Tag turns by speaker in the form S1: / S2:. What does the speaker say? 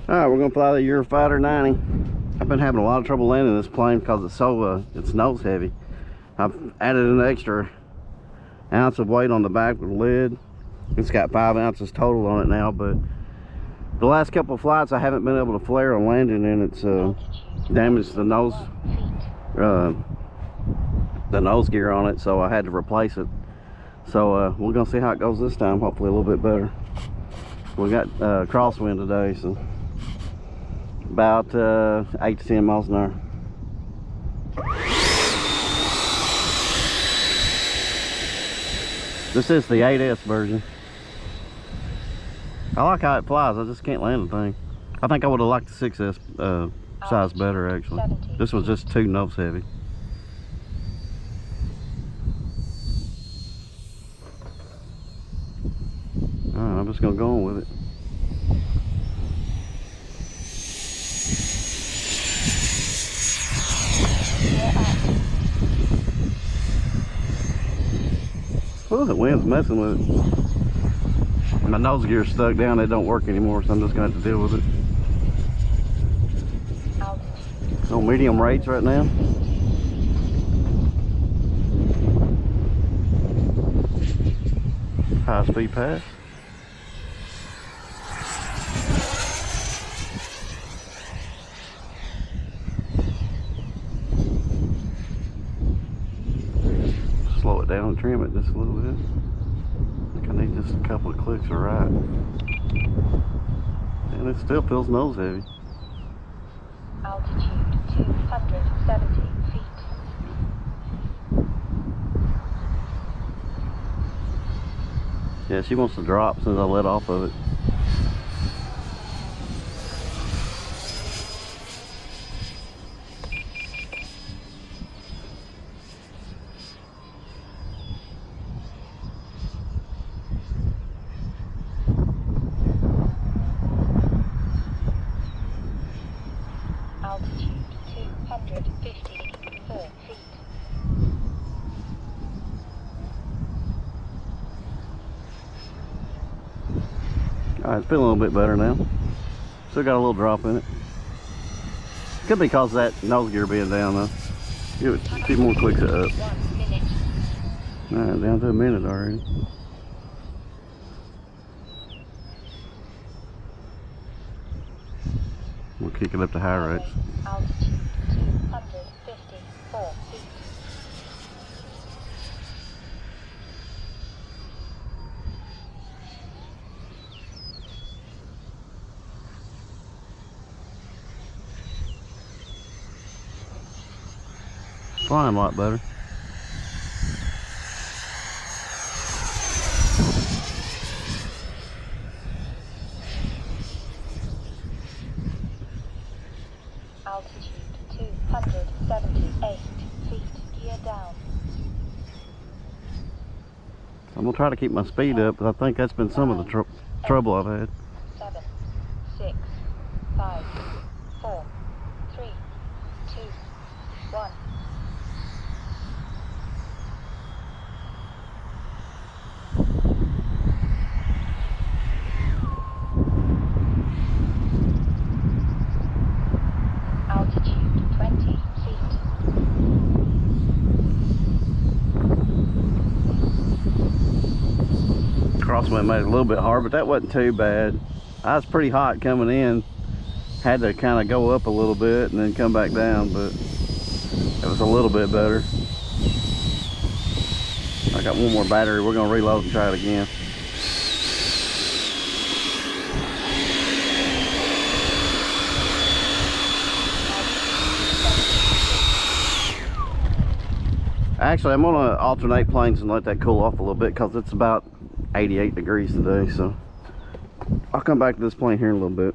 S1: Alright, we're gonna fly the Eurofighter 90. I've been having a lot of trouble landing this plane because it's so it's nose heavy. I've added an extra ounce of weight on the back with the lid. It's got 5 ounces total on it now, but the last couple of flights I haven't been able to flare on landing, and it's damaged the nose gear on it, so I had to replace it. So we're gonna see how it goes this time. Hopefully a little bit better. We got crosswind today, so about 8 to 10 miles an hour. This is the 8S version. I like how it flies, I just can't land the thing. I think I would have liked the 6S size better, actually. This was just too nose heavy. Alright, I'm just gonna go on with it. Oh, the wind's messing with it. My nose gear's stuck down, it don't work anymore, so I'm just gonna have to deal with it. On medium rates right now. High speed pass. Slow it down and trim it just a little bit. I think I need just a couple of clicks of right. And it still feels nose heavy.
S2: Altitude 270 feet.
S1: Yeah, she wants to drop since I let off of it.
S2: Altitude 254 feet.
S1: Alright, it's feeling a little bit better now. Still got a little drop in it. Could be because of that nose gear being down though. Give it a few more clicks of up.
S2: 1 minute.
S1: Alright, down to a minute already. We'll kick it up to high rates.
S2: Altitude 254 feet.
S1: Flying a lot better.
S2: Altitude 278 feet. Gear down.
S1: I'm gonna try to keep my speed up, but I think that's been some of the trouble I've had.
S2: 7, 6, 5, 4, 3, 2, 1. Altitude 20 feet.
S1: Crosswind made it a little bit hard, but that wasn't too bad. I was pretty hot coming in. Had to kind of go up a little bit and then come back down, but it was a little bit better. I got one more battery. We're gonna reload and try it again. Actually, I'm gonna alternate planes and let that cool off a little bit because it's about 88 degrees today, so I'll come back to this plane here in a little bit.